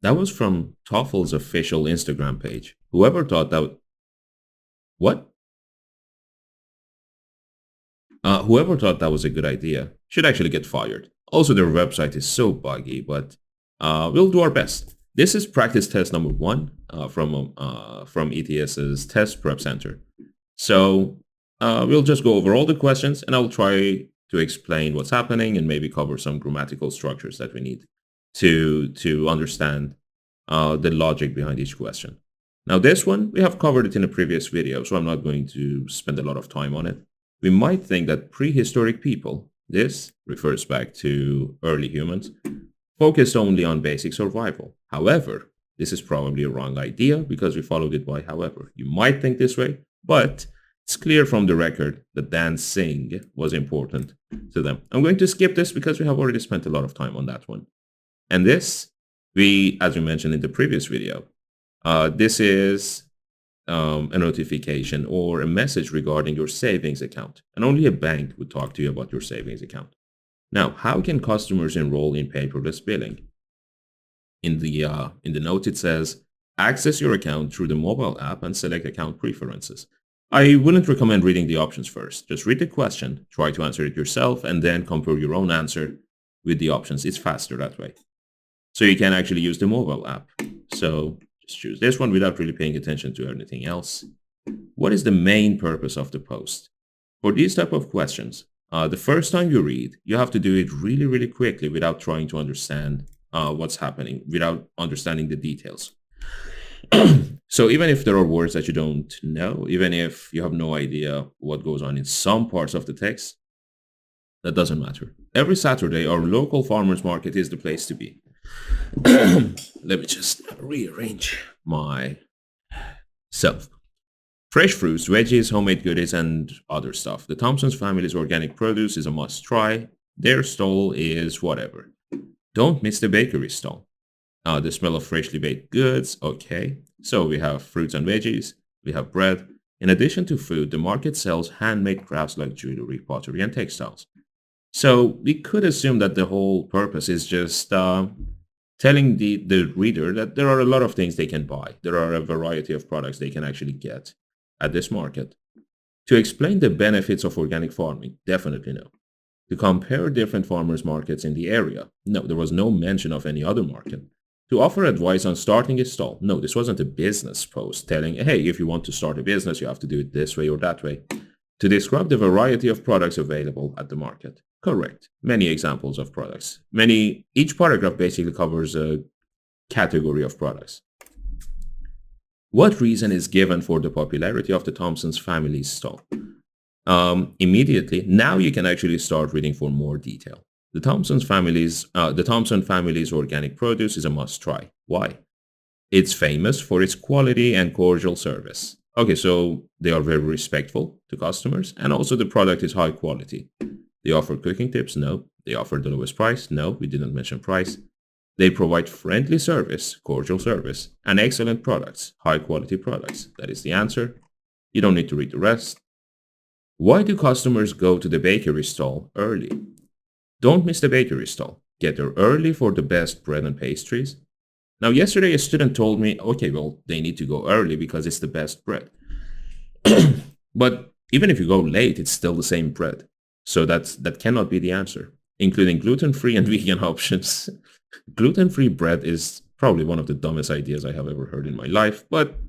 That was from TOEFL's official Instagram page. Whoever thought that, what? Whoever thought that was a good idea should actually get fired. Also, their website is so buggy, but we'll do our best. This is practice test number 1 from ETS's Test Prep Center. So we'll just go over all the questions, and I'll try to explain what's happening and maybe cover some grammatical structures that we need to understand the logic behind each question. Now, this one, we have covered it in a previous video, so I'm not going to spend a lot of time on it. We might think that prehistoric people, this refers back to early humans, focused only on basic survival. However, this is probably a wrong idea because we followed it by however. You might think this way, but it's clear from the record that dancing was important to them. I'm going to skip this because we have already spent a lot of time on that one. And this, as we mentioned in the previous video, this is a notification or a message regarding your savings account, and only a bank would talk to you about your savings account. Now, how can customers enroll in paperless billing? In the note, it says, access your account through the mobile app and select account preferences. I wouldn't recommend reading the options first. Just read the question, try to answer it yourself, and then compare your own answer with the options. It's faster that way. So you can actually use the mobile app. So just choose this one without really paying attention to anything else. What is the main purpose of the post? For these type of questions, the first time you read, you have to do it really, really quickly without trying to understand what's happening, without understanding the details. So even if there are words that you don't know, even if you have no idea what goes on in some parts of the text, that doesn't matter. Every Saturday, our local farmers market is the place to be. Let me just rearrange myself. Fresh fruits, veggies, homemade goodies, and other stuff. The Thompson's family's organic produce is a must-try. Their stall is whatever. Don't miss the bakery stall. The smell of freshly baked goods. Okay. So we have fruits and veggies. We have bread. In addition to food, the market sells handmade crafts like jewelry, pottery, and textiles. So we could assume that the whole purpose is just telling the reader that there are a lot of things they can buy. There are a variety of products they can actually get at this market. To explain the benefits of organic farming, definitely no. To compare different farmers markets in the area, no, there was no mention of any other market. To offer advice on starting a stall, no, this wasn't a business post telling, hey, if you want to start a business, you have to do it this way or that way. To describe the variety of products available at the market. Correct. Many examples of products. Each paragraph basically covers a category of products. What reason is given for the popularity of the Thompson's family's stall? Immediately, now you can actually start reading for more detail. The Thompson family's organic produce is a must-try. Why? It's famous for its quality and cordial service. Okay, so they are very respectful to customers, and also the product is high quality. They offer cooking tips? No. They offer the lowest price? No, we didn't mention price. They provide friendly service, cordial service, and excellent products, high quality products. That is the answer. You don't need to read the rest. Why do customers go to the bakery stall early? Don't miss the bakery stall. Get there early for the best bread and pastries. Now, yesterday a student told me, okay, well, they need to go early because it's the best bread. But even if you go late, it's still the same bread. So that cannot be the answer, including gluten-free and vegan options. Gluten-free bread is probably one of the dumbest ideas I have ever heard in my life, but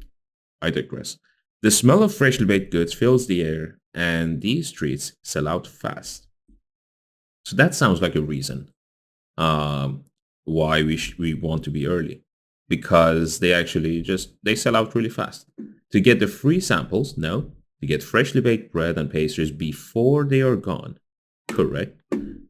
I digress. The smell of freshly baked goods fills the air, and these treats sell out fast. So that sounds like a reason why we want to be early, because they sell out really fast. To get the free samples, no. To get freshly baked bread and pastries before they are gone, correct.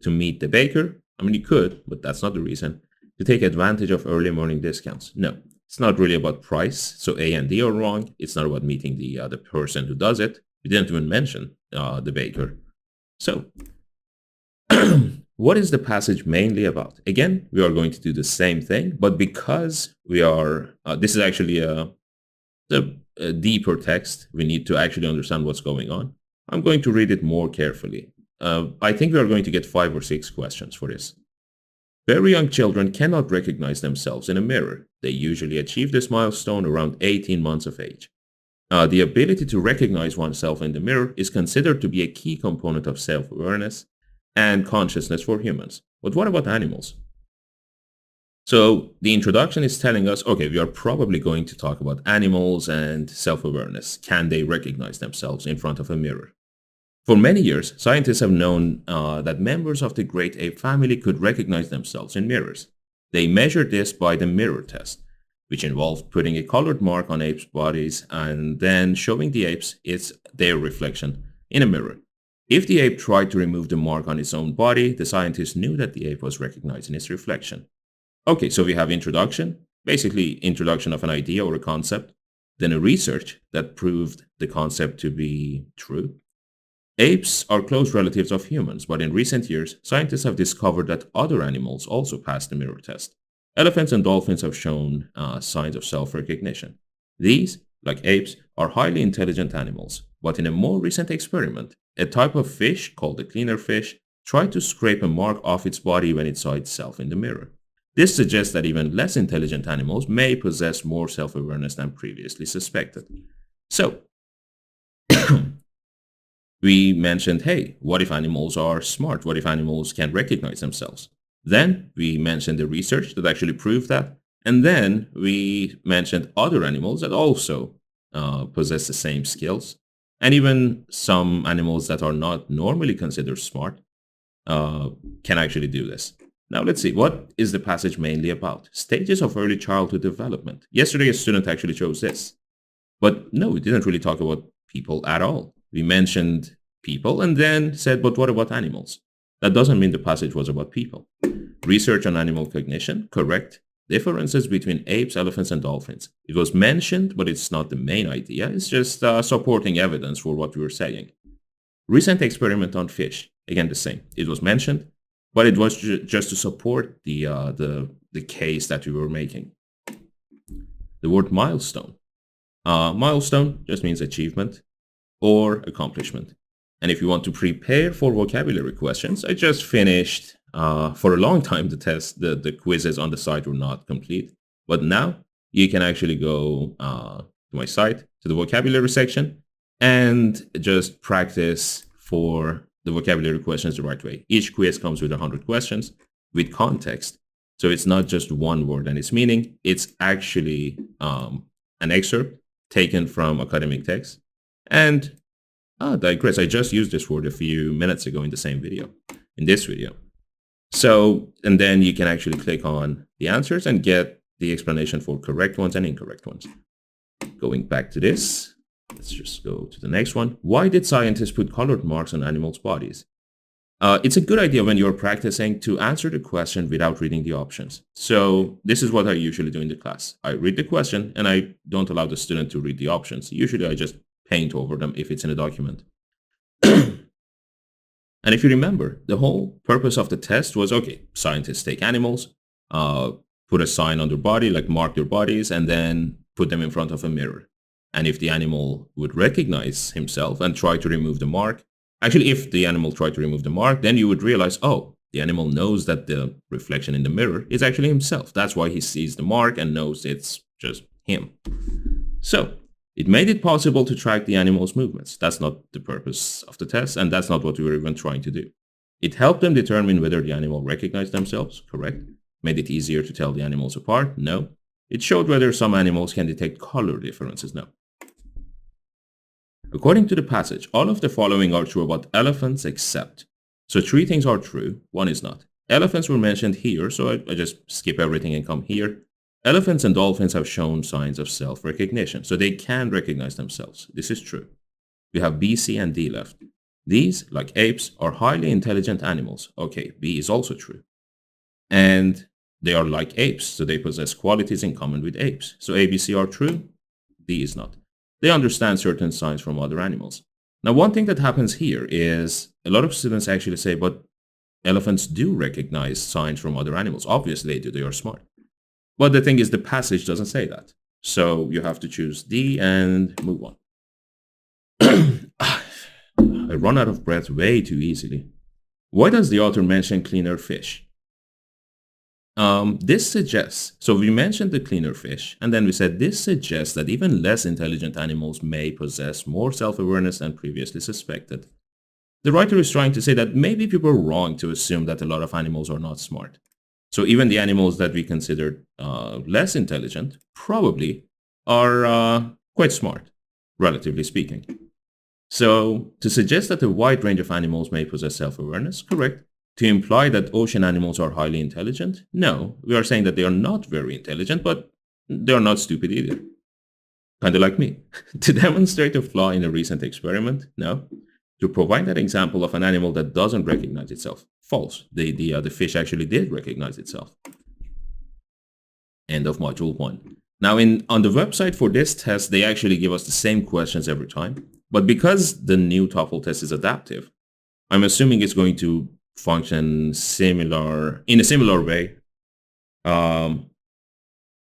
To meet the baker, I mean, you could, but that's not the reason. To take advantage of early morning discounts, no. It's not really about price, so A and D are wrong. It's not about meeting the person who does it. We didn't even mention the baker. So, what is the passage mainly about? Again, we are going to do the same thing, but because we are, this is actually a deeper text, we need to actually understand what's going on. I'm going to read it more carefully. I think we are going to get 5 or 6 questions for this. Very young children cannot recognize themselves in a mirror. They usually achieve this milestone around 18 months of age. The ability to recognize oneself in the mirror is considered to be a key component of self awareness and consciousness for humans. But what about animals? So, the introduction is telling us okay, we are probably going to talk about animals and self awareness. Can they recognize themselves in front of a mirror? For many years, scientists have known that members of the great ape family could recognize themselves in mirrors. They measured this by the mirror test, which involved putting a colored mark on apes' bodies and then showing the apes their reflection in a mirror. If the ape tried to remove the mark on its own body, the scientists knew that the ape was recognizing its reflection. Okay, so we have introduction, basically introduction of an idea or a concept, then a research that proved the concept to be true. Apes are close relatives of humans, but in recent years, scientists have discovered that other animals also pass the mirror test. Elephants and dolphins have shown signs of self recognition. These, like apes, are highly intelligent animals, but in a more recent experiment, a type of fish called the cleaner fish tried to scrape a mark off its body when it saw itself in the mirror. This suggests that even less intelligent animals may possess more self awareness than previously suspected. So, we mentioned, hey, what if animals are smart? What if animals can recognize themselves? Then we mentioned the research that actually proved that. And then we mentioned other animals that also possess the same skills. And even some animals that are not normally considered smart uh, can actually do this. Now let's see, what is the passage mainly about? Stages of early childhood development. Yesterday, a student actually chose this. But no, we didn't really talk about people at all. We mentioned people and then said, but what about animals? That doesn't mean the passage was about people. Research on animal cognition, correct. Differences between apes, elephants, and dolphins. It was mentioned, but it's not the main idea. It's just supporting evidence for what we were saying. Recent experiment on fish. Again, the same. It was mentioned, but it was just to support the case that we were making. The word milestone. Milestone just means achievement or accomplishment. And if you want to prepare for vocabulary questions, I just finished for a long time the test, the quizzes on the site were not complete. But now you can actually go to my site, to the vocabulary section, and just practice for the vocabulary questions the right way. Each quiz comes with 100 questions with context. So it's not just one word and its meaning. It's actually an excerpt taken from academic text. And digress, I just used this word a few minutes ago in the same video, in this video. So, and then you can actually click on the answers and get the explanation for correct ones and incorrect ones. Going back to this, let's just go to the next one. Why did scientists put colored marks on animals' bodies? It's a good idea when you're practicing to answer the question without reading the options. So this is what I usually do in the class. I read the question and I don't allow the student to read the options. Usually I just paint over them if it's in a document. And if you remember, the whole purpose of the test was, okay, scientists take animals, put a sign on their body, like mark their bodies, and then put them in front of a mirror. And if the animal would recognize himself and try to remove the mark, actually, if the animal tried to remove the mark, then you would realize, oh, the animal knows that the reflection in the mirror is actually himself. That's why he sees the mark and knows it's just him. So it made it possible to track the animal's movements. That's not the purpose of the test, and that's not what we were even trying to do. It helped them determine whether the animal recognized themselves, correct? Made it easier to tell the animals apart, no. It showed whether some animals can detect color differences, no. According to the passage, all of the following are true about elephants except. So 3 things are true, 1 is not. Elephants were mentioned here, so I just skip everything and come here. Elephants and dolphins have shown signs of self-recognition, so they can recognize themselves. This is true. We have B, C, and D left. These, like apes, are highly intelligent animals. Okay, B is also true. And they are like apes, so they possess qualities in common with apes. So A, B, C are true, D is not. They understand certain signs from other animals. Now, one thing that happens here is a lot of students actually say, but elephants do recognize signs from other animals. Obviously, they do. They are smart. But the thing is, the passage doesn't say that. So you have to choose D and move on. I run out of breath way too easily. Why does the author mention cleaner fish? This suggests, so we mentioned the cleaner fish, and then we said this suggests that even less intelligent animals may possess more self-awareness than previously suspected. The writer is trying to say that maybe people are wrong to assume that a lot of animals are not smart. So even the animals that we consider less intelligent probably are quite smart, relatively speaking. So to suggest that a wide range of animals may possess self-awareness, correct. To imply that ocean animals are highly intelligent, no. We are saying that they are not very intelligent, but they are not stupid either. Kind of like me. To demonstrate a flaw in a recent experiment, no. To provide that example of an animal that doesn't recognize itself, false. The fish actually did recognize itself. End of module 1. Now, on the website for this test, they actually give us the same questions every time. But because the new TOEFL test is adaptive, I'm assuming it's going to function in a similar way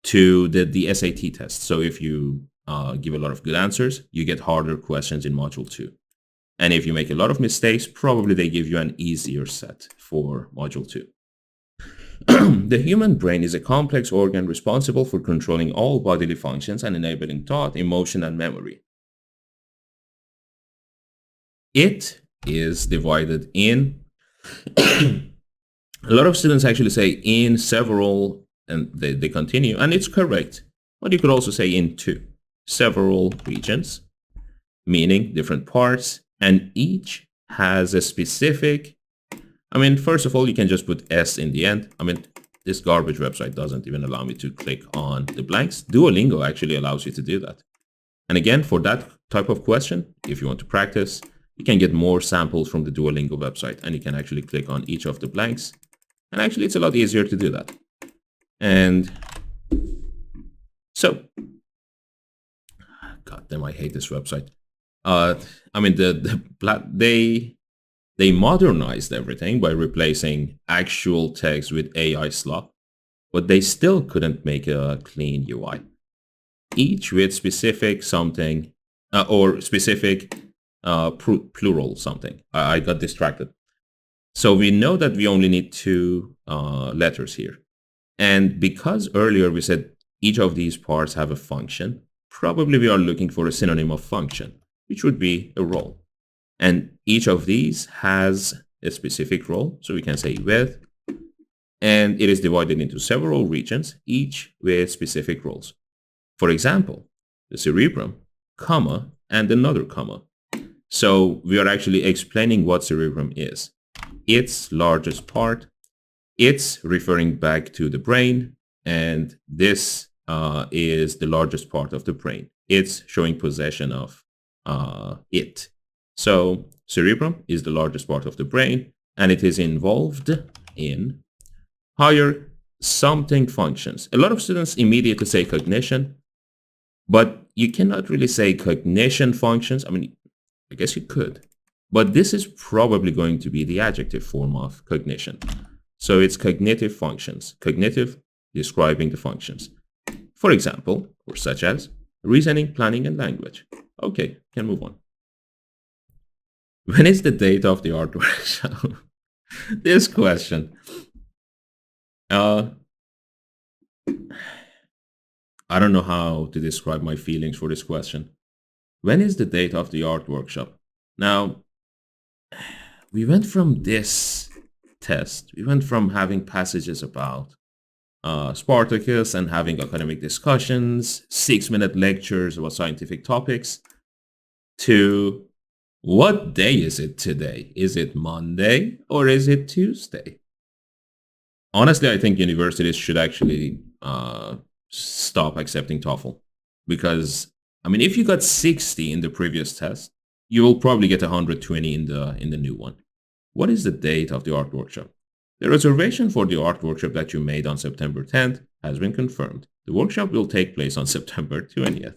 to the SAT test. So if you give a lot of good answers, you get harder questions in module 2. And if you make a lot of mistakes, probably they give you an easier set for module 2. The human brain is a complex organ responsible for controlling all bodily functions and enabling thought, emotion, and memory. It is divided in, a lot of students actually say in several, and they continue, and it's correct. But you could also say into several regions, meaning different parts, and each has a specific, first of all, you can just put S in the end. This garbage website doesn't even allow me to click on the blanks. Duolingo actually allows you to do that. And again, for that type of question, if you want to practice, you can get more samples from the Duolingo website, and you can actually click on each of the blanks. And actually, it's a lot easier to do that. And so, God damn, I hate this website. They modernized everything by replacing actual text with AI slop, but they still couldn't make a clean UI. Each with specific something, or specific plural something. I got distracted. So we know that we only need 2 letters here. And because earlier we said each of these parts have a function, probably we are looking for a synonym of function, which would be a role. And each of these has a specific role. So we can say with, and it is divided into several regions, each with specific roles. For example, the cerebrum, comma, and another comma. So we are actually explaining what cerebrum is. Its largest part, it's referring back to the brain, and this is the largest part of the brain. It's showing possession of it. So cerebrum is the largest part of the brain, and it is involved in higher something functions. A lot of students immediately say cognition, but you cannot really say cognition functions. I guess you could, but this is probably going to be the adjective form of cognition. So it's cognitive functions, cognitive describing the functions. For example, or such as reasoning, planning, and language. Okay, can move on. When is the date of the art workshop? This question. I don't know how to describe my feelings for this question. When is the date of the art workshop? Now, we went from this test, we went from having passages about Spartacus and having academic discussions, 6-minute lectures about scientific topics, to what day is it today? Is it Monday or is it Tuesday? Honestly, I think universities should actually stop accepting TOEFL, because if you got 60 in the previous test, you will probably get 120 in the new one. What is the date of the art workshop? The reservation for the art workshop that you made on September 10th has been confirmed. The workshop will take place on September 20th.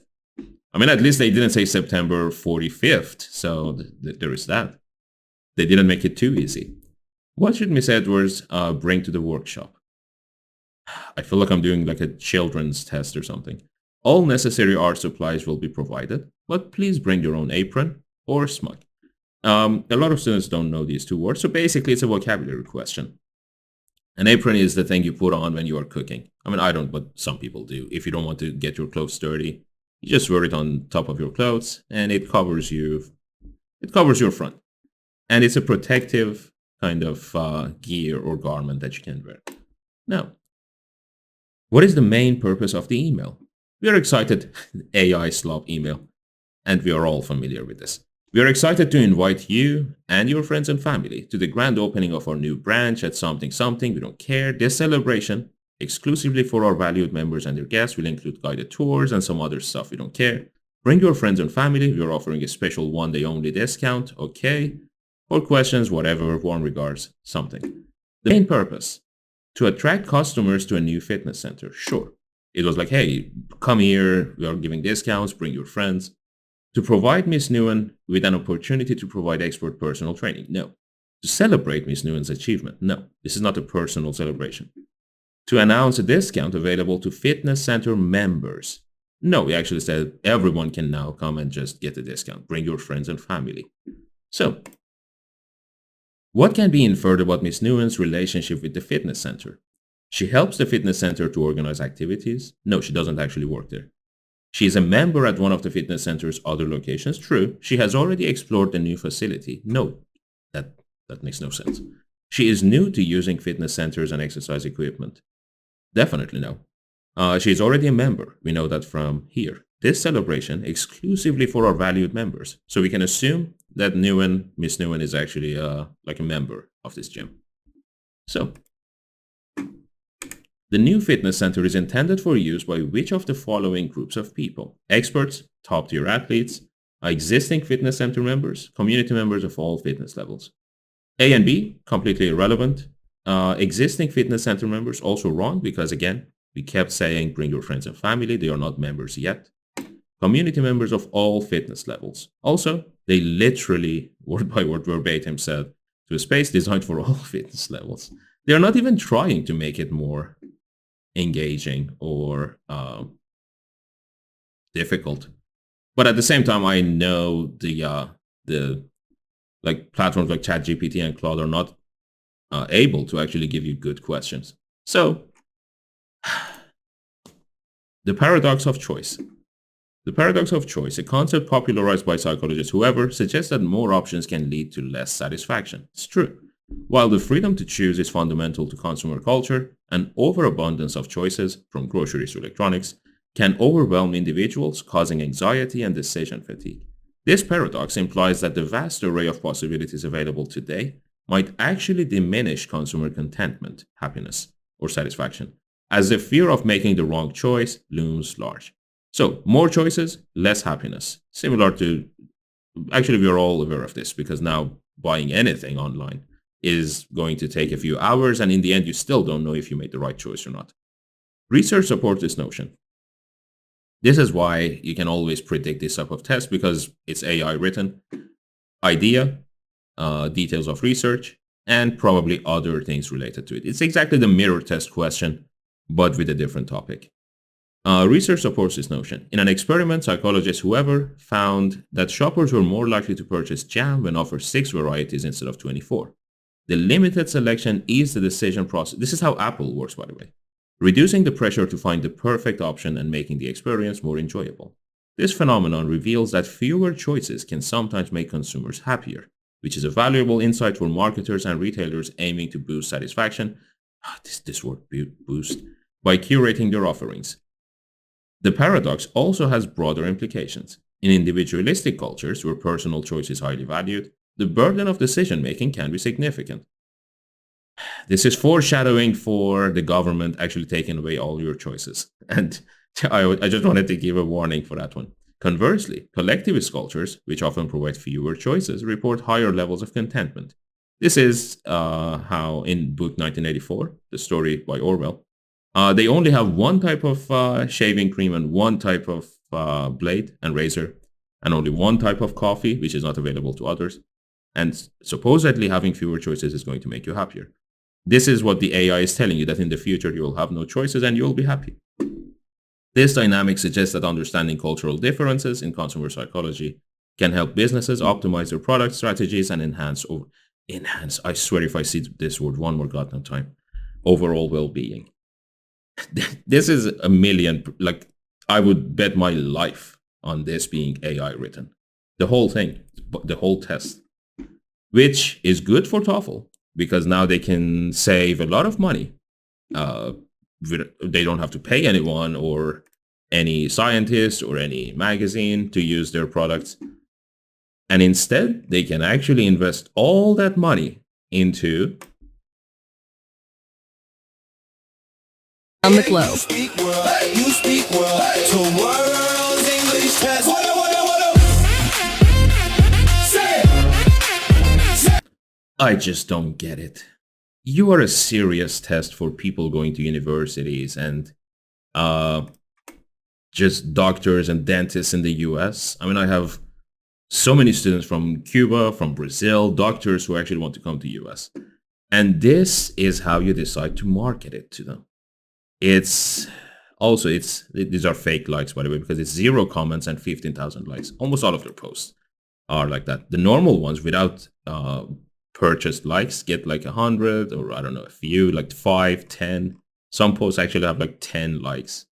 At least they didn't say September 45th, so there is that. They didn't make it too easy. What should Miss Edwards bring to the workshop? I feel like I'm doing like a children's test or something. All necessary art supplies will be provided, but please bring your own apron or smug. A lot of students don't know these 2 words, so basically it's a vocabulary question. An apron is the thing you put on when you are cooking. I mean, I don't, but some people do. If you don't want to get your clothes dirty, you just wear it on top of your clothes and it covers you. It covers your front. And it's a protective kind of gear or garment that you can wear. Now, what is the main purpose of the email? We are excited AI slop email, and we are all familiar with this. We are excited to invite you and your friends and family to the grand opening of our new branch at something something. We don't care. This celebration, exclusively for our valued members and their guests, will include guided tours and some other stuff. We don't care. Bring your friends and family. We are offering a special one-day only discount. Okay. For questions, whatever, warm regards, something. The main purpose, to attract customers to a new fitness center. Sure. It was like, hey, come here. We are giving discounts. Bring your friends. To provide Miss Nguyen with an opportunity to provide expert personal training. No. To celebrate Miss Nguyen's achievement. No. This is not a personal celebration. To announce a discount available to fitness center members. No, we actually said everyone can now come and just get a discount. Bring your friends and family. So, what can be inferred about Miss Nguyen's relationship with the fitness center? She helps the fitness center to organize activities. No, she doesn't actually work there. She is a member at one of the fitness center's other locations. True. She has already explored the new facility. No, that makes no sense. She is new to using fitness centers and exercise equipment. Definitely no. She is already a member. We know that from here. This celebration exclusively for our valued members. So we can assume that Miss Nguyen is actually like a member of this gym. So, the new fitness center is intended for use by which of the following groups of people? Experts, top-tier athletes, existing fitness center members, community members of all fitness levels. A and B, completely irrelevant. Existing fitness center members, also wrong because again, we kept saying bring your friends and family. They are not members yet. Community members of all fitness levels. Also, they literally, word by word, verbatim said to a space designed for all fitness levels. They are not even trying to make it more engaging or difficult. But at the same time, I know the like platforms like ChatGPT and Claude are not able to actually give you good questions. So, the paradox of choice. The paradox of choice, a concept popularized by psychologist whoever, suggests that more options can lead to less satisfaction. It's true. While the freedom to choose is fundamental to consumer culture, an overabundance of choices, from groceries to electronics, can overwhelm individuals, causing anxiety and decision fatigue. This paradox implies that the vast array of possibilities available today might actually diminish consumer contentment, happiness, or satisfaction, as the fear of making the wrong choice looms large. So, more choices, less happiness. Similar to, actually, we are all aware of this because now buying anything online is going to take a few hours, and in the end, you still don't know if you made the right choice or not. Research supports this notion. This is why you can always predict this type of test because it's AI written. Idea, details of research, and probably other things related to it. It's exactly the mirror test question, but with a different topic. Research supports this notion. In an experiment, psychologists whoever found that shoppers were more likely to purchase jam when offered 6 varieties instead of 24. The limited selection eased the decision process. This is how Apple works, by the way, reducing the pressure to find the perfect option and making the experience more enjoyable. This phenomenon reveals that fewer choices can sometimes make consumers happier, which is a valuable insight for marketers and retailers aiming to boost satisfaction. This word boost by curating their offerings. The paradox also has broader implications. In individualistic cultures where personal choice is highly valued, the burden of decision-making can be significant. This is foreshadowing for the government actually taking away all your choices. And I just wanted to give a warning for that one. Conversely, collectivist cultures, which often provide fewer choices, report higher levels of contentment. This is how in book 1984, the story by Orwell, they only have one type of shaving cream and one type of blade and razor, and only one type of coffee, which is not available to others. And supposedly having fewer choices is going to make you happier. This is what the AI is telling you, that in the future you will have no choices and you will be happy. This dynamic suggests that understanding cultural differences in consumer psychology can help businesses optimize their product strategies and enhance, I swear if I see this word one more goddamn time, overall well-being. This is a million, like, I would bet my life on this being AI written. The whole thing, the whole test, which is good for TOEFL because now they can save a lot of money. Uh, they don't have to pay anyone or any scientist or any magazine to use their products. And instead, they can actually invest all that money into on the globe. I just don't get it. You are a serious test for people going to universities and uh, just doctors and dentists in the US. I mean, I have so many students from Cuba, from Brazil, doctors who actually want to come to US. And this is how you decide to market it to them. It's also, these are fake likes, by the way, because it's 0 comments and 15,000 likes. Almost all of their posts are like that. The normal ones without purchased likes get like 100, or I don't know, a few, like 5, 10. Some posts actually have like 10 likes.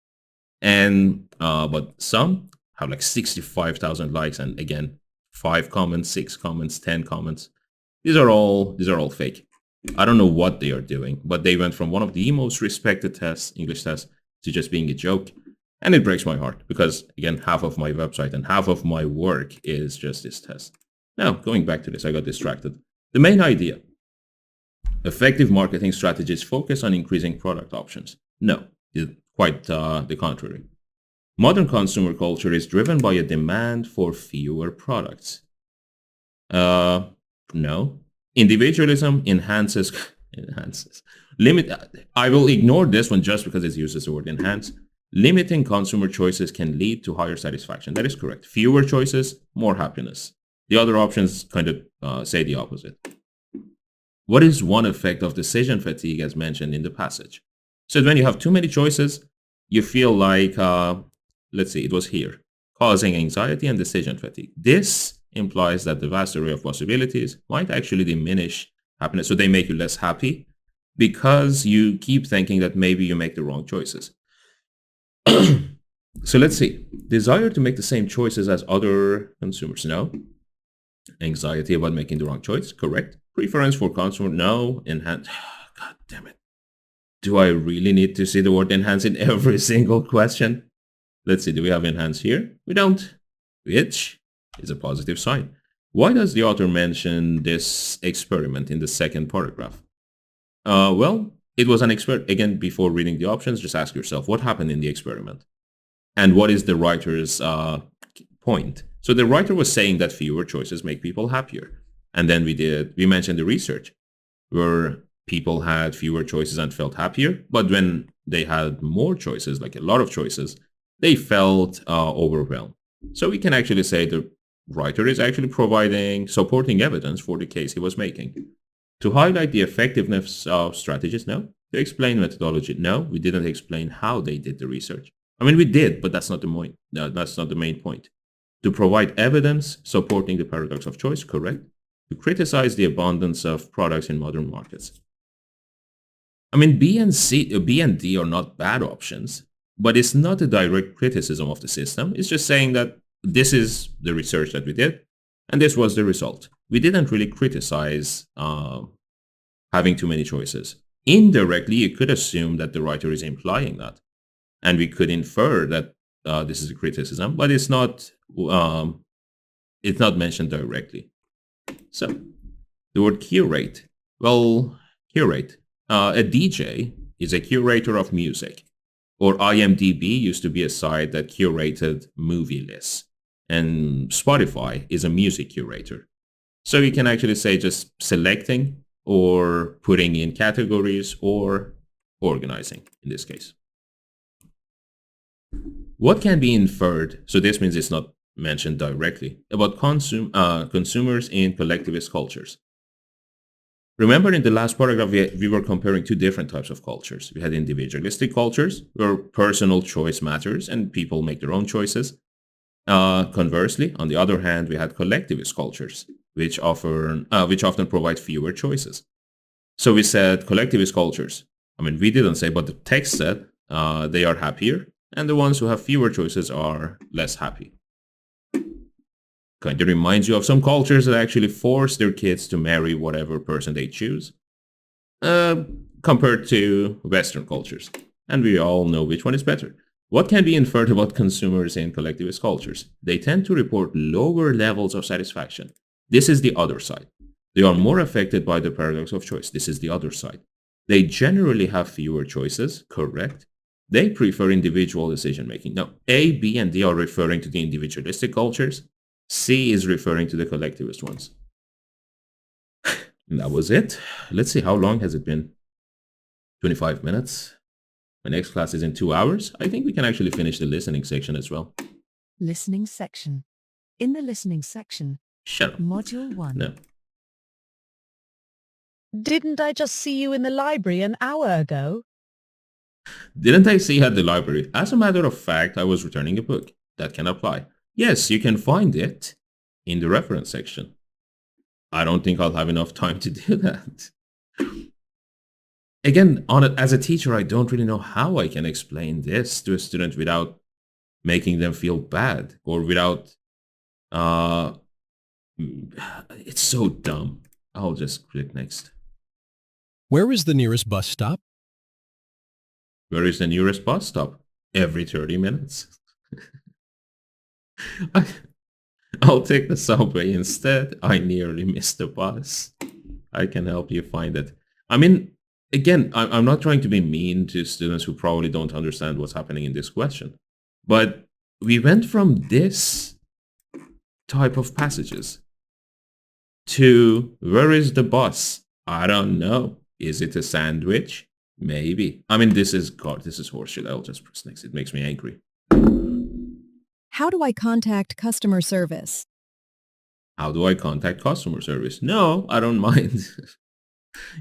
And but some have like 65,000 likes, and again, 5 comments, 6 comments, 10 comments. These are all fake. I don't know what they are doing, but they went from one of the most respected tests, English tests, to just being a joke. And it breaks my heart because, again, half of my website and half of my work is just this test. Now, going back to this, I got distracted. The main idea: effective marketing strategies focus on increasing product options. No, quite the contrary. Modern consumer culture is driven by a demand for fewer products. No. Individualism enhances limit. I will ignore this one just because it uses the word enhance. Limiting consumer choices can lead to higher satisfaction. That is correct. Fewer choices, more happiness. The other options kind of say the opposite. What is one effect of decision fatigue as mentioned in the passage? So when you have too many choices, you feel like, let's see, it was here, causing anxiety and decision fatigue. This implies that the vast array of possibilities might actually diminish happiness. So they make you less happy because you keep thinking that maybe you make the wrong choices. So let's see. Desire to make the same choices as other consumers? No. Anxiety about making the wrong choice? Correct. Preference for consumer? No. Enhance? God damn it. Do I really need to see the word enhance in every single question? Let's see. Do we have enhance here? We don't. Which is a positive sign. Why does the author mention this experiment in the second paragraph? Well, it was an experiment. Again, before reading the options, just ask yourself, what happened in the experiment? And what is the writer's point? So the writer was saying that fewer choices make people happier. And then we mentioned the research where people had fewer choices and felt happier. But when they had more choices, like a lot of choices, they felt overwhelmed. So we can actually say the writer is actually supporting evidence for the case he was making. To highlight the effectiveness of strategies? No. To explain methodology? No. We didn't explain how they did the research. I mean, we did, but that's not the point. No, that's not the main point. To provide evidence supporting the paradox of choice? Correct. To criticize the abundance of products in modern markets? I mean, B and D are not bad options, but it's not a direct criticism of the system. It's just saying that this is the research that we did, and this was the result. We didn't really criticize having too many choices. Indirectly, you could assume that the writer is implying that, and we could infer that this is a criticism, but it's not mentioned directly. So, the word curate. Well, curate. A DJ is a curator of music, or IMDb used to be a site that curated movie lists, and Spotify is a music curator. So you can actually say just selecting or putting in categories or organizing in this case. What can be inferred, so this means it's not mentioned directly, about consumers in collectivist cultures? Remember in the last paragraph, we were comparing two different types of cultures. We had individualistic cultures where personal choice matters and people make their own choices. Conversely, on the other hand, we had collectivist cultures, which often provide fewer choices. So we said collectivist cultures. I mean, we didn't say, but the text said they are happier, and the ones who have fewer choices are less happy. Kind of reminds you of some cultures that actually force their kids to marry whatever person they choose, uh, compared to Western cultures. And we all know which one is better. What can be inferred about consumers in collectivist cultures? They tend to report lower levels of satisfaction. This is the other side. They are more affected by the paradox of choice. This is the other side. They generally have fewer choices, correct? They prefer individual decision making. Now, A, B, and D are referring to the individualistic cultures. C is referring to the collectivist ones. And that was it. Let's see, how long has it been? 25 minutes. My next class is in 2 hours. I think we can actually finish the listening section as well. Listening section. In the listening section, Shut up. Module 1. No. Didn't I just see you in the library an hour ago? Didn't I see you at the library? As a matter of fact, I was returning a book. That can apply. Yes, you can find it in the reference section. I don't think I'll have enough time to do that. Again, as a teacher, I don't really know how I can explain this to a student without making them feel bad or without... it's so dumb. I'll just click next. Where is the nearest bus stop? Where is the nearest bus stop? Every 30 minutes. I'll take the subway instead. I nearly missed the bus. I can help you find it. I mean, again, I'm not trying to be mean to students who probably don't understand what's happening in this question. But we went from this type of passages to where is the bus? I don't know. Is it a sandwich? Maybe. I mean, this is horseshit. I'll just press next. It makes me angry. How do I contact customer service? How do I contact customer service? No, I don't mind.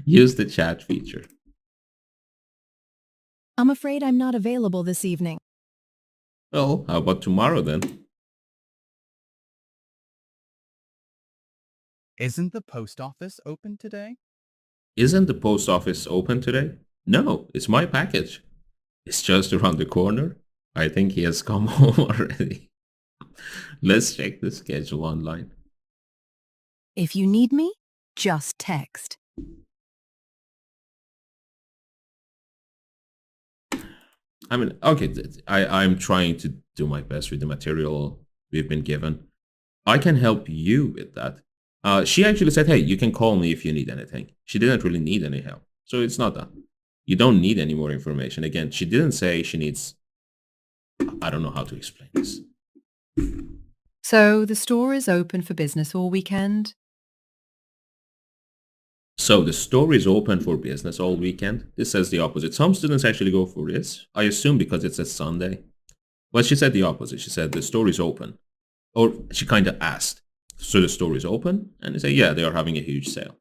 Use the chat feature. I'm afraid I'm not available this evening. Well, how about tomorrow then? Isn't the post office open today? Isn't the post office open today? No, it's my package. It's just around the corner. I think he has come home already. Let's check the schedule online. If you need me, just text. I mean, okay, I'm trying to do my best with the material we've been given. I can help you with that. She actually said, hey, you can call me if you need anything. She didn't really need any help. So it's not that. You don't need any more information. Again, she didn't say she needs... I don't know how to explain this. So the store is open for business all weekend? So the store is open for business all weekend. This says the opposite. Some students actually go for this. I assume because it's a Sunday. But she said the opposite. She said the store is open. Or she kind of asked. So the store is open? And they say, yeah, they are having a huge sale.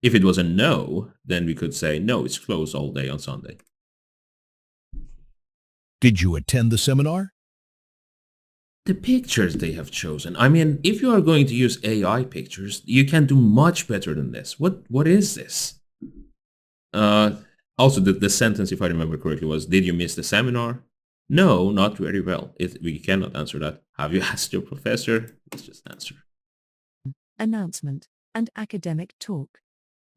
If it was a no, then we could say, no, it's closed all day on Sunday. Did you attend the seminar? The pictures they have chosen. I mean, if you are going to use AI pictures, you can do much better than this. What is this? Also, the sentence, if I remember correctly, was, did you miss the seminar? No, not very well. We cannot answer that. Have you asked your professor? Let's just answer. Announcement and academic talk.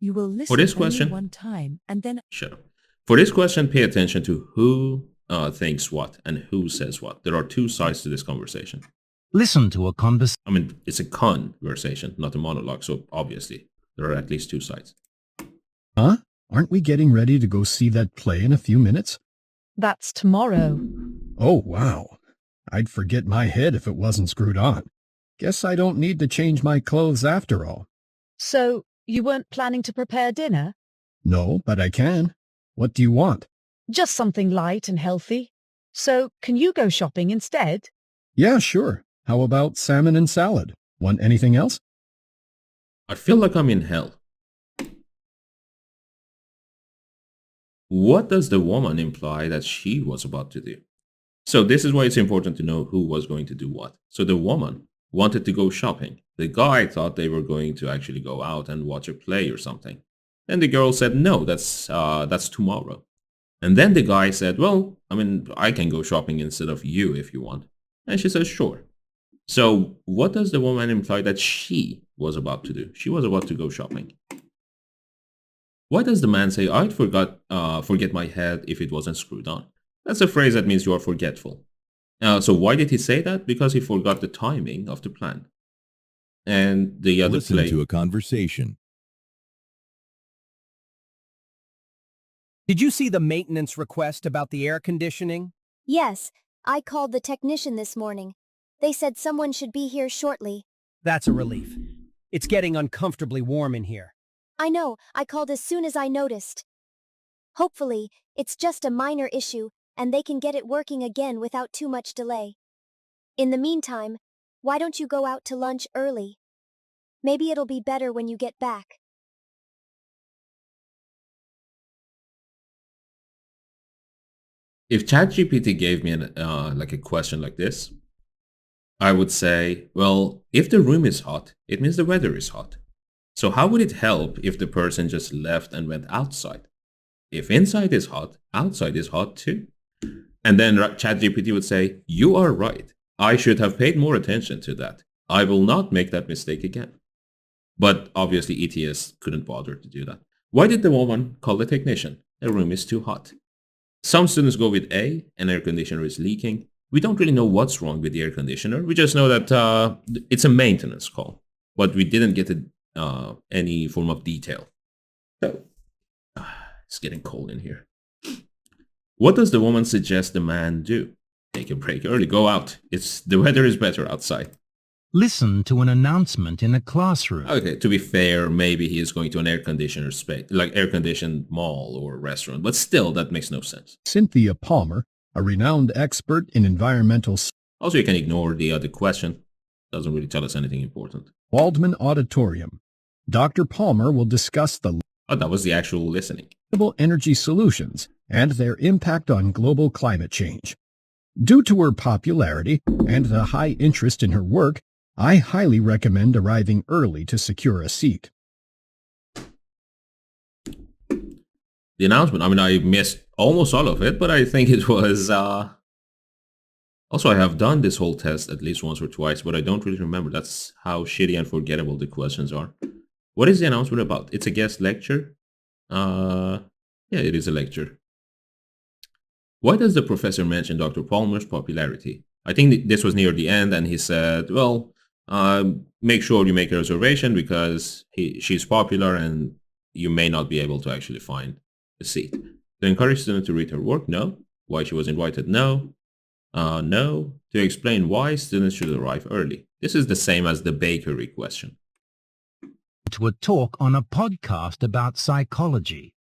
You will listen For this only question, one time and then... Shut up. For this question, pay attention to who thinks what and who says what. There are two sides to this conversation. Listen to a conversation. I mean, it's a conversation, not a monologue, so obviously there are at least two sides. Huh? Aren't we getting ready to go see that play in a few minutes? That's tomorrow. Oh, wow. I'd forget my head if it wasn't screwed on. Guess I don't need to change my clothes after all. So, you weren't planning to prepare dinner? No, but I can. What do you want? Just something light and healthy. So, can you go shopping instead? Yeah, sure. How about salmon and salad? Want anything else? I feel like I'm in hell. What does the woman imply that she was about to do? So this is why it's important to know who was going to do what. So the woman wanted to go shopping. The guy thought they were going to actually go out and watch a play or something. Then the girl said, no, that's tomorrow. And then the guy said, well, I mean, I can go shopping instead of you if you want. And she says, sure. So what does the woman imply that she was about to do? She was about to go shopping. Why does the man say, I'd forget my head if it wasn't screwed on? That's a phrase that means you are forgetful. So why did he say that? Because he forgot the timing of the plan. And the other Listen to a conversation. Did you see the maintenance request about the air conditioning? Yes, I called the technician this morning. They said someone should be here shortly. That's a relief. It's getting uncomfortably warm in here. I know, I called as soon as I noticed. Hopefully, it's just a minor issue, and they can get it working again without too much delay. In the meantime, why don't you go out to lunch early? Maybe it'll be better when you get back. If ChatGPT gave me a question like this, I would say, well, if the room is hot, it means the weather is hot. So how would it help if the person just left and went outside? If inside is hot, outside is hot too. And then ChatGPT would say, you are right. I should have paid more attention to that. I will not make that mistake again. But obviously ETS couldn't bother to do that. Why did the woman call the technician? The room is too hot. Some students go with A, an air conditioner is leaking. We don't really know what's wrong with the air conditioner. We just know that it's a maintenance call, but we didn't get any form of detail. So, it's getting cold in here. What does the woman suggest the man do? Take a break early, go out. The weather is better outside. Listen to an announcement in a classroom. Okay, to be fair, maybe he is going to an air conditioner space, like air-conditioned mall or restaurant, but still, that makes no sense. Cynthia Palmer, a renowned expert in environmental Also, you can ignore the other question. Doesn't really tell us anything important. Waldman Auditorium. Dr. Palmer will discuss the Oh, that was the actual listening. renewable energy solutions and their impact on global climate change. Due to her popularity and the high interest in her work, I highly recommend arriving early to secure a seat. The announcement, I mean, I missed almost all of it, but I think it was... Also, I have done this whole test at least once or twice, but I don't really remember. That's how shitty and forgettable the questions are. What is the announcement about? It's a guest lecture? Yeah, it is a lecture. Why does the professor mention Dr. Palmer's popularity? I think this was near the end, and he said, well, make sure you make a reservation because she's popular and you may not be able to actually find a seat. To encourage students to read her work? No. Why she was invited? No. No. To explain why students should arrive early. This is the same as the bakery question. To a talk on a podcast about psychology.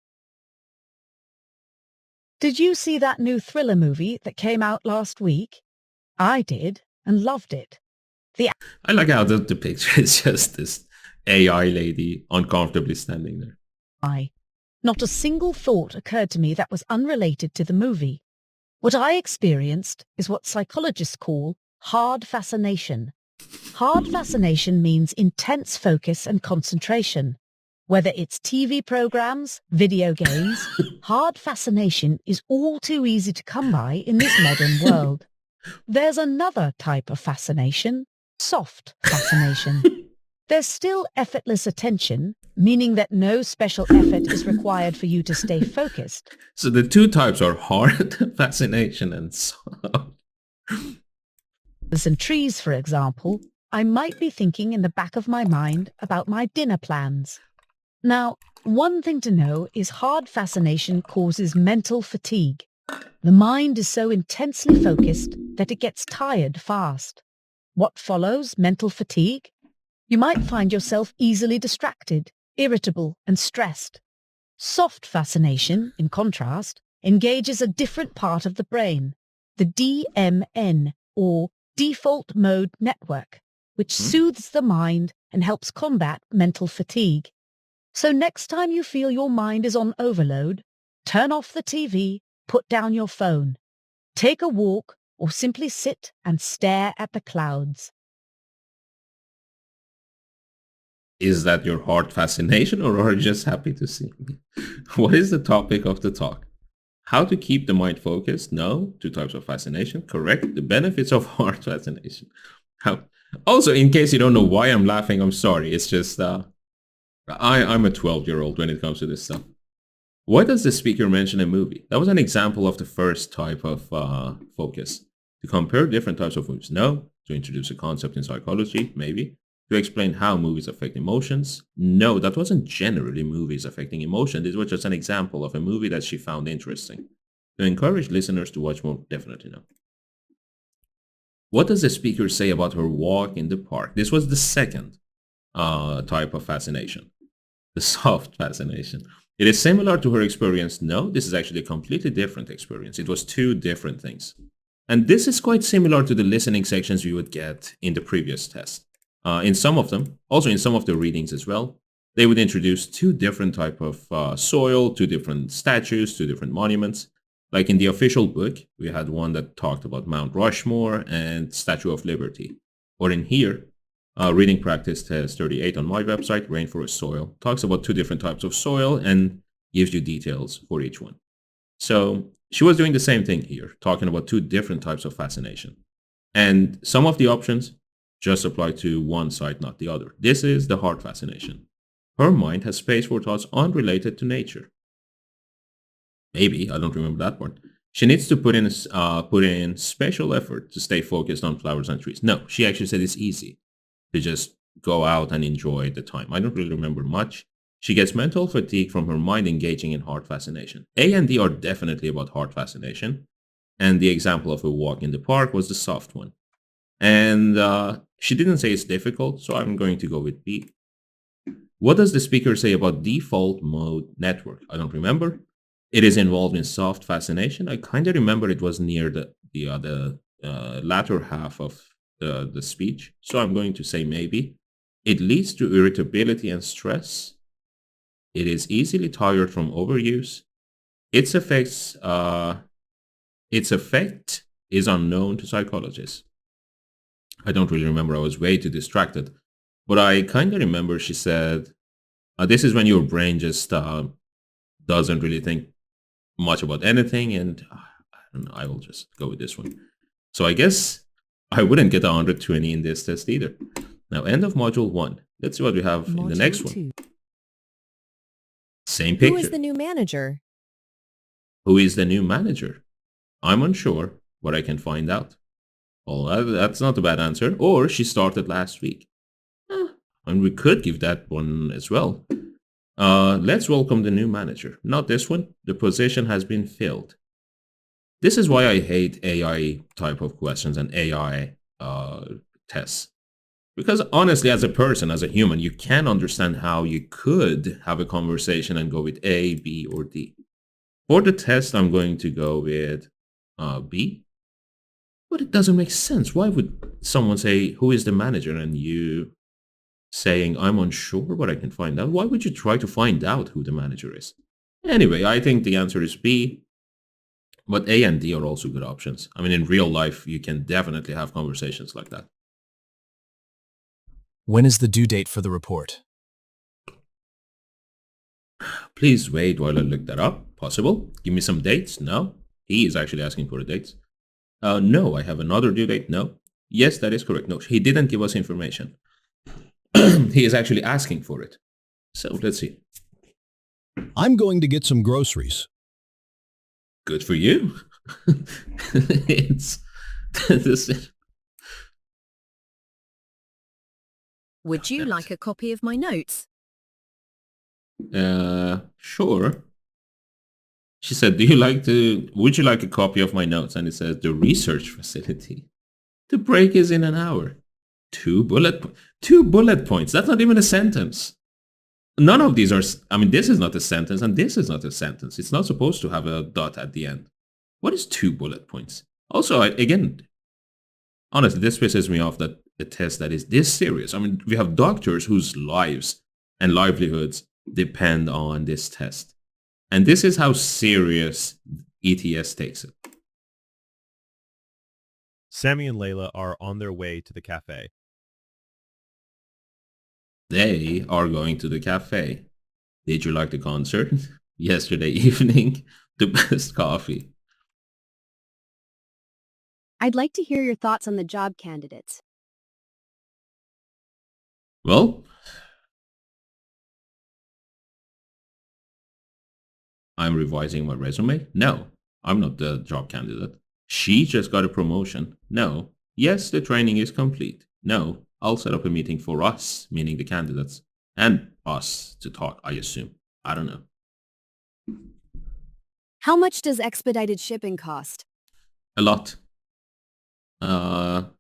Did you see that new thriller movie that came out last week? I did, and loved it. I like how the picture is just this AI lady uncomfortably standing there. Not a single thought occurred to me that was unrelated to the movie. What I experienced is what psychologists call hard fascination. Hard fascination means intense focus and concentration. Whether it's TV programs, video games, hard fascination is all too easy to come by in this modern world. There's another type of fascination, soft fascination. There's still effortless attention, meaning that no special effort is required for you to stay focused. So the two types are hard fascination and soft. And trees, for example, I might be thinking in the back of my mind about my dinner plans. Now, one thing to know is hard fascination causes mental fatigue. The mind is so intensely focused that it gets tired fast. What follows mental fatigue? You might find yourself easily distracted, irritable, and stressed. Soft fascination, in contrast, engages a different part of the brain, the DMN, or default mode network, which soothes the mind and helps combat mental fatigue. So next time you feel your mind is on overload, turn off the TV, put down your phone, take a walk, or simply sit and stare at the clouds. Is that your heart fascination, or are you just happy to see me? What is the topic of the talk? How to keep the mind focused? No. Two types of fascination. Correct. The benefits of heart fascination. How? Also, in case you don't know why I'm laughing, I'm sorry. It's just I'm a 12-year-old when it comes to this stuff. Why does the speaker mention a movie? That was an example of the first type of focus. To compare different types of movies? No. To introduce a concept in psychology? Maybe. To explain how movies affect emotions? No, that wasn't generally movies affecting emotion. This was just an example of a movie that she found interesting. To encourage listeners to watch more? Definitely no. What does the speaker say about her walk in the park? This was the second type of fascination, the soft fascination. It is similar to her experience. No, this is actually a completely different experience. It was two different things. And this is quite similar to the listening sections you would get in the previous test. In some of them, also in some of the readings as well, they would introduce two different type of soil, two different statues, two different monuments. Like in the official book, we had one that talked about Mount Rushmore and Statue of Liberty. Or in here, reading practice test 38 on my website, Rainforest Soil, talks about two different types of soil and gives you details for each one. So she was doing the same thing here, talking about two different types of fascination. And some of the options just apply to one side, not the other. This is the heart fascination. Her mind has space for thoughts unrelated to nature. Maybe, I don't remember that part. She needs to put in special effort to stay focused on flowers and trees. No, she actually said it's easy to just go out and enjoy the time. I don't really remember much. She gets mental fatigue from her mind engaging in heart fascination. A and D are definitely about heart fascination. And the example of a walk in the park was the soft one. And she didn't say it's difficult, so I'm going to go with B. What does the speaker say about default mode network? I don't remember. It is involved in soft fascination. I kind of remember it was near the latter half of the speech, so I'm going to say maybe. It leads to irritability and stress. It is easily tired from overuse. Its effect is unknown to psychologists. I don't really remember. I was way too distracted. But I kind of remember she said, this is when your brain just doesn't really think much about anything. And I don't know, I will just go with this one. So I guess I wouldn't get 120 in this test either. Now, end of module 1. Let's see what we have in the next one. Same picture. Who is the new manager? Who is the new manager? I'm unsure, but I can find out. Well, that's not a bad answer. Or she started last week. And we could give that one as well. Let's welcome the new manager. Not this one. The position has been filled. This is why I hate AI type of questions and AI tests. Because honestly, as a person, as a human, you can understand how you could have a conversation and go with A, B, or D. For the test, I'm going to go with B. But it doesn't make sense. Why would someone say, who is the manager? And you saying, I'm unsure, but I can find out. Why would you try to find out who the manager is? Anyway, I think the answer is B. But A and D are also good options. I mean, in real life, you can definitely have conversations like that. When is the due date for the report? Please wait while I look that up. Possible? Give me some dates? No. He is actually asking for the dates. No, I have another due date. No. Yes, that is correct. No, he didn't give us information. He is actually asking for it. So let's see. I'm going to get some groceries. Good for you. It's this. Would you like a copy of my notes? Sure. She said, would you like a copy of my notes? And it says, the research facility. The break is in an hour. Two bullet points. That's not even a sentence. None of these are, this is not a sentence and this is not a sentence. It's not supposed to have a dot at the end. What is 2 bullet points? Also, again, honestly, this pisses me off that a test that is this serious. We have doctors whose lives and livelihoods depend on this test. And this is how serious ETS takes it. Sammy and Layla are on their way to the cafe. They are going to the cafe. Did you like the concert? Yesterday evening, the best coffee. I'd like to hear your thoughts on the job candidates. Well, I'm revising my resume. No, I'm not the job candidate. She just got a promotion. No. Yes, the training is complete. No, I'll set up a meeting for us, meaning the candidates, and us to talk, I assume. I don't know. How much does expedited shipping cost? A lot. Oh,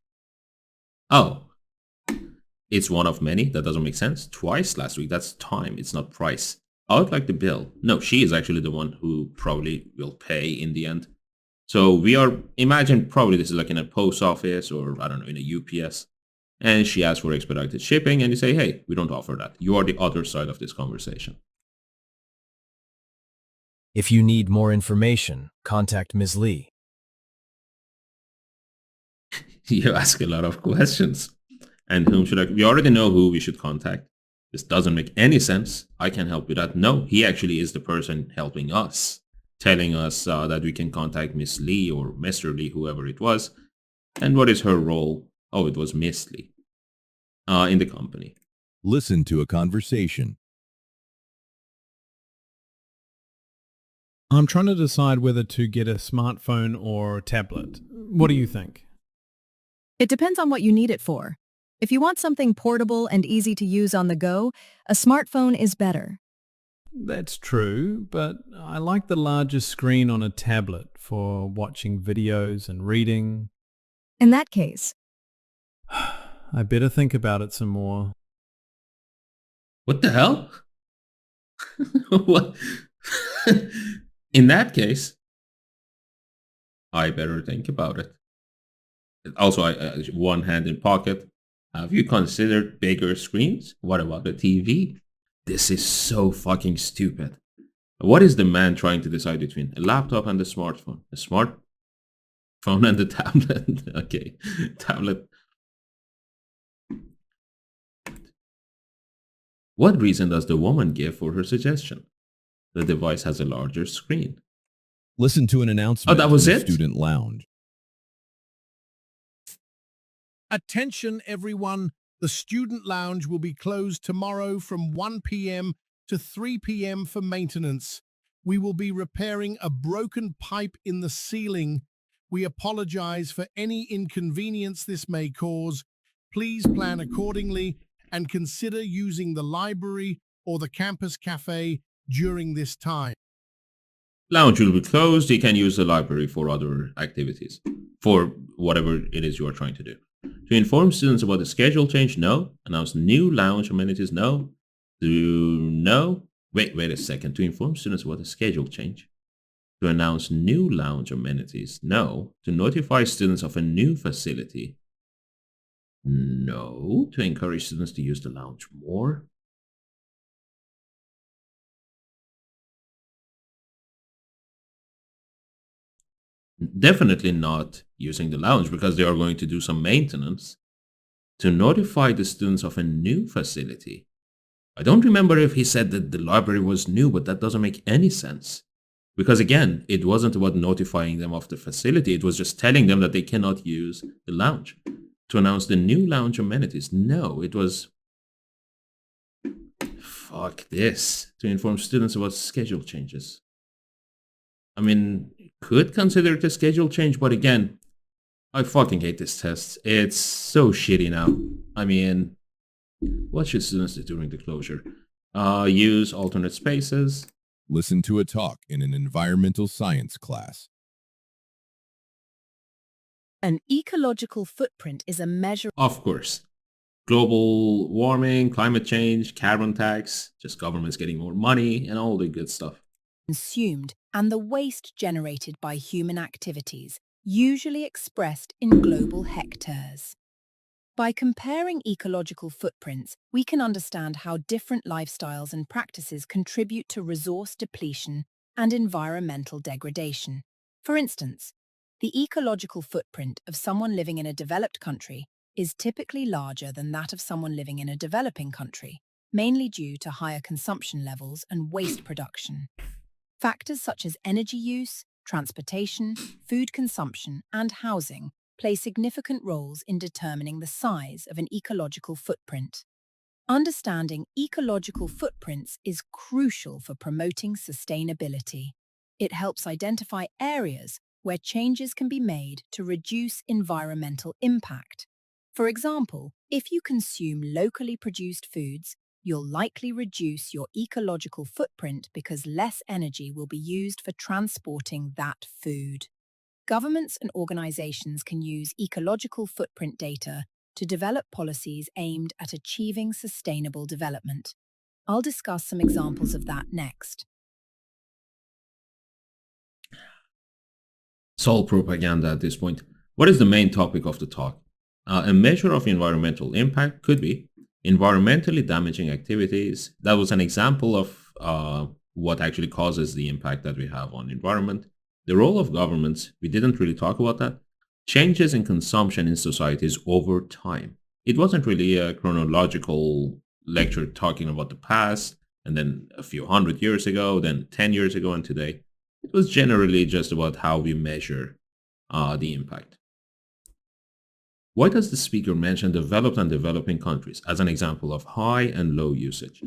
it's one of many. That doesn't make sense. Twice last week. That's time. It's not price. I would like the bill. No, she is actually the one who probably will pay in the end. So we are, imagine probably this is like in a post office or I don't know, in a UPS. And she asks for expedited shipping and you say, hey, we don't offer that. You are the other side of this conversation. If you need more information, contact Ms. Lee. You ask a lot of questions. And whom should I? We already know who we should contact. This doesn't make any sense. I can help with that. No, he actually is the person helping us, telling us that we can contact Miss Lee or Mr. Lee, whoever it was. And what is her role? Oh, it was Miss Lee in the company. Listen to a conversation. I'm trying to decide whether to get a smartphone or a tablet. What do you think? It depends on what you need it for. If you want something portable and easy to use on the go, a smartphone is better. That's true, but I like the larger screen on a tablet for watching videos and reading. In that case, I better think about it some more. What the hell? What? In that case, I better think about it. Also, one hand in pocket. Have you considered bigger screens? What about the TV? This is so fucking stupid. What is the man trying to decide between? A laptop and a smartphone? A smartphone and a tablet? Okay, tablet. What reason does the woman give for her suggestion? The device has a larger screen. Listen to an announcement that was in the it? student lounge. Attention everyone, the student lounge will be closed tomorrow from 1 p.m. to 3 p.m. for maintenance. We will be repairing a broken pipe in the ceiling. We apologize for any inconvenience this may cause. Please plan accordingly and consider using the library or the campus cafe during this time. Lounge will be closed. You can use the library for other activities, for whatever it is you are trying to do. To inform students about the schedule change, no. Announce new lounge amenities, no. Wait a second. To inform students about the schedule change. To announce new lounge amenities, no. To notify students of a new facility, no. To encourage students to use the lounge more. Definitely not using the lounge because they are going to do some maintenance. To notify the students of a new facility. I don't remember if he said that the library was new, but that doesn't make any sense. Because again, it wasn't about notifying them of the facility. It was just telling them that they cannot use the lounge. To announce the new lounge amenities. No, it was... Fuck this. To inform students about schedule changes. I mean, could consider it a schedule change, but again, I fucking hate this test. It's so shitty now. I mean, what should students do during the closure? Use alternate spaces. Listen to a talk in an environmental science class. An ecological footprint is a measure... Of course. Global warming, climate change, carbon tax, just governments getting more money, and all the good stuff. ...consumed and the waste generated by human activities, usually expressed in global hectares. By comparing ecological footprints, we can understand how different lifestyles and practices contribute to resource depletion and environmental degradation. For instance, the ecological footprint of someone living in a developed country is typically larger than that of someone living in a developing country, mainly due to higher consumption levels and waste production. Factors such as energy use, transportation, food consumption, and housing play significant roles in determining the size of an ecological footprint. Understanding ecological footprints is crucial for promoting sustainability. It helps identify areas where changes can be made to reduce environmental impact. For example, if you consume locally produced foods, you'll likely reduce your ecological footprint because less energy will be used for transporting that food. Governments and organizations can use ecological footprint data to develop policies aimed at achieving sustainable development. I'll discuss some examples of that next. It's all propaganda at this point. What is the main topic of the talk? A measure of environmental impact could be environmentally damaging activities. That was an example of what actually causes the impact that we have on environment. The role of governments, we didn't really talk about that. Changes in consumption in societies over time. It wasn't really a chronological lecture talking about the past, and then a few hundred years ago, then 10 years ago, and today. It was generally just about how we measure the impact. Why does the speaker mention developed and developing countries as an example of high and low usage?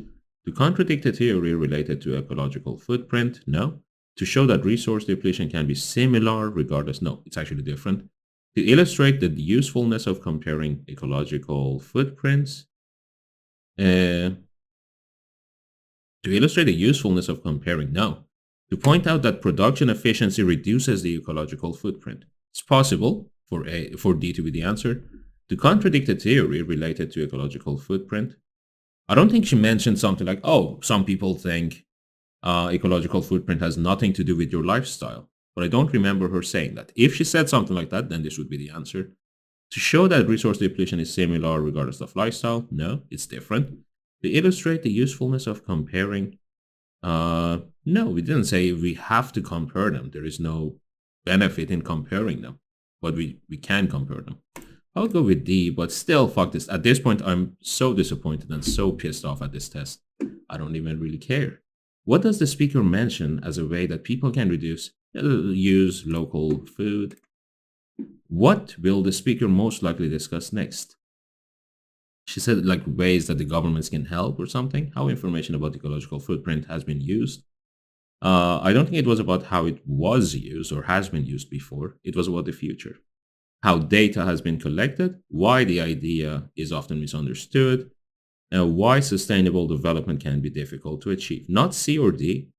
To contradict a theory related to ecological footprint? No. To show that resource depletion can be similar regardless? No, it's actually different. To illustrate the usefulness of comparing ecological footprints? To illustrate the usefulness of comparing? No. To point out that production efficiency reduces the ecological footprint. It's possible for D to be the answer. To contradict a theory related to ecological footprint. I don't think she mentioned something like, oh, some people think ecological footprint has nothing to do with your lifestyle. But I don't remember her saying that. If she said something like that, then this would be the answer. To show that resource depletion is similar regardless of lifestyle. No, it's different. To illustrate the usefulness of comparing. No, we didn't say we have to compare them. There is no benefit in comparing them, but we can compare them. I'll go with D, but still, fuck this. At this point, I'm so disappointed and so pissed off at this test. I don't even really care. What does the speaker mention as a way that people can use local food? What will the speaker most likely discuss next? She said like ways that the governments can help or something. How information about ecological footprint has been used. I don't think it was about how it was used or has been used before. It was about the future. How data has been collected, why the idea is often misunderstood, and why sustainable development can be difficult to achieve. Not C or D,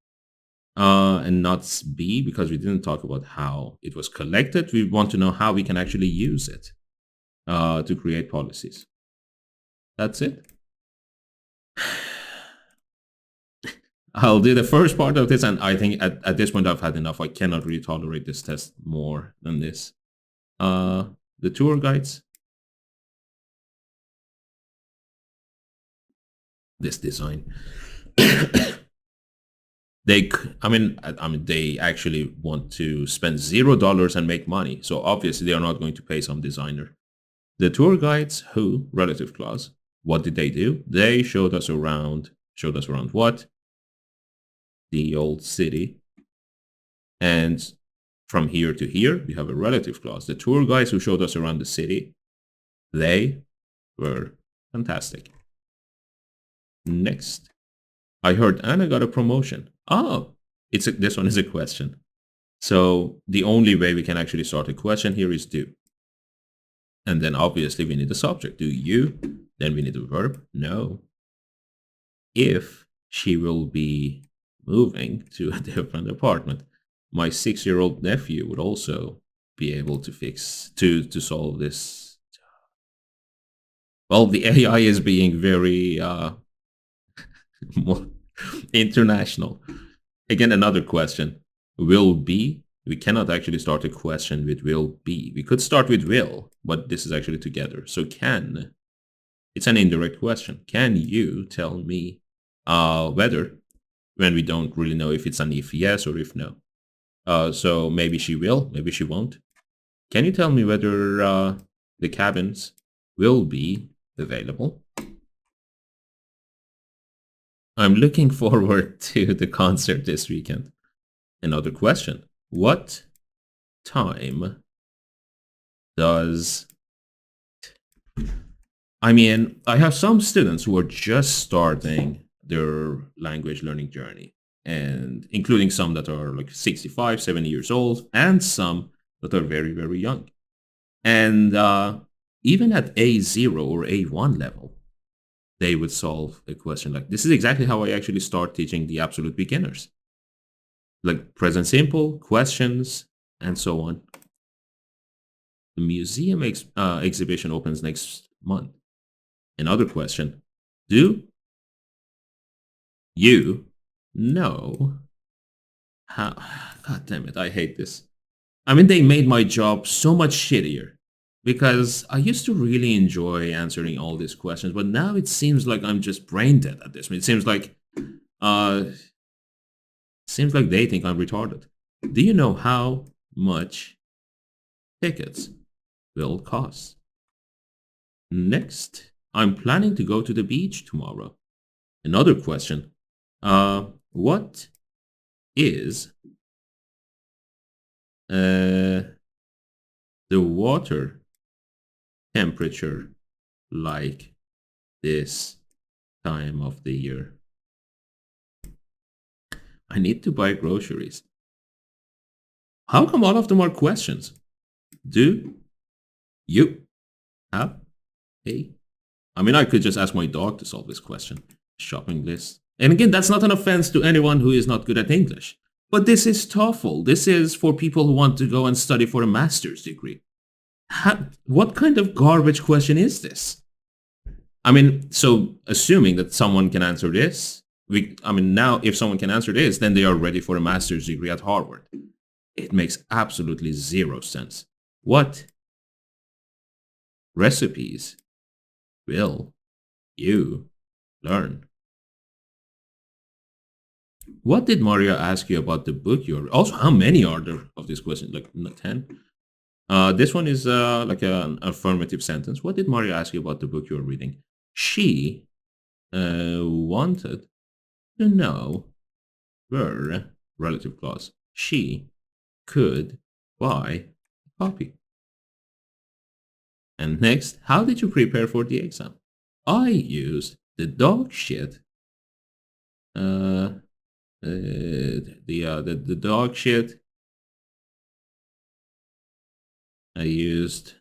and not B, because we didn't talk about how it was collected. We want to know how we can actually use it to create policies. That's it. I'll do the first part of this, and I think at this point I've had enough. I cannot really tolerate this test more than this. The tour guides. This design. They actually want to spend $0 and make money. So obviously they are not going to pay some designer. The tour guides, who, relative clause, what did they do? They showed us around what? The old city. And from here to here, we have a relative clause. The tour guides who showed us around the city, they were fantastic. Next. I heard Anna got a promotion. Oh, this one is a question. So the only way we can actually start a question here is do. And then obviously we need a subject. Do you? Then we need a verb. No. If she will be moving to a different apartment, my 6-year-old nephew would also be able to solve this. Well, the AI is being very more international. Again, another question. Will be? We cannot actually start a question with will be. We could start with will, but this is actually together. So can. It's an indirect question. Can you tell me whether, when we don't really know if it's an if yes or if no. So maybe she will, maybe she won't. Can you tell me whether the cabins will be available. I'm looking forward to the concert this weekend. Another question. What time does... I have some students who are just starting their language learning journey, and including some that are like 65, 70 years old, and some that are very, very young. And even at A0 or A1 level, they would solve a question like, this is exactly how I actually start teaching the absolute beginners. Like present simple, questions, and so on. The museum exhibition opens next month. Another question. Do you know how... God damn it, I hate this. They made my job so much shittier, because I used to really enjoy answering all these questions, but now it seems like I'm just brain dead at this. It seems like they think I'm retarded. Do you know how much tickets will cost? Next, I'm planning to go to the beach tomorrow. Another question. What is the water temperature like this time of the year? I need to buy groceries. How come all of them are questions? Do you have a... I could just ask my dog to solve this question. Shopping list. And again, that's not an offense to anyone who is not good at English. But this is TOEFL. This is for people who want to go and study for a master's degree. What kind of garbage question is this? So assuming that someone can answer this, now if someone can answer this, then they are ready for a master's degree at Harvard. It makes absolutely zero sense. What recipes will you learn? What did Maria ask you about the book you're... Also, how many are there of this question? Like 10? This one is like an affirmative sentence. What did Maria ask you about the book you're reading? She wanted to know where, relative clause, she could buy a copy. And next, how did you prepare for the exam? I used the dog shit. The dog shit. I used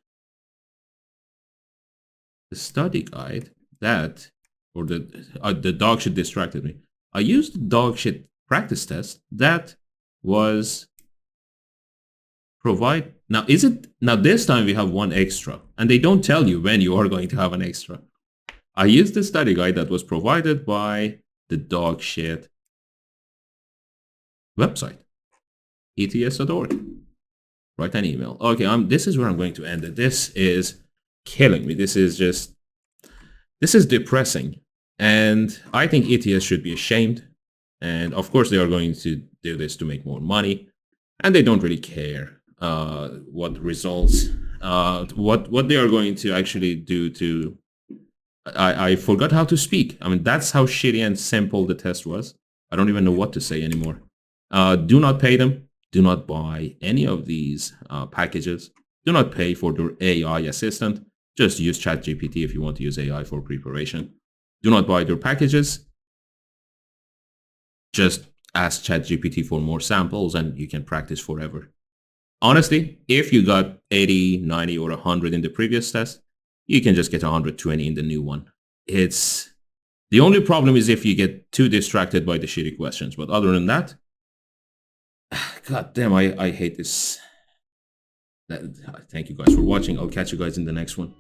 the study guide or the dog shit distracted me. I used the dog shit practice test that was now this time we have one extra, and they don't tell you when you are going to have an extra. I used the study guide that was provided by the dog shit website, ets.org. Write an email. Okay, this is where I'm going to end it. This is killing me. This is depressing. And I think ETS should be ashamed. And of course, they are going to do this to make more money. And they don't really care what results, what they are going to actually do to... I forgot how to speak. That's how shitty and simple the test was. I don't even know what to say anymore. Do not pay them. Do not buy any of these packages. Do not pay for their AI assistant. Just use ChatGPT if you want to use AI for preparation. Do not buy their packages. Just ask ChatGPT for more samples and you can practice forever. Honestly, if you got 80, 90, or 100 in the previous test, you can just get 120 in the new one. The only problem is if you get too distracted by the shitty questions. But other than that, God damn, I hate this. Thank you guys for watching. I'll catch you guys in the next one.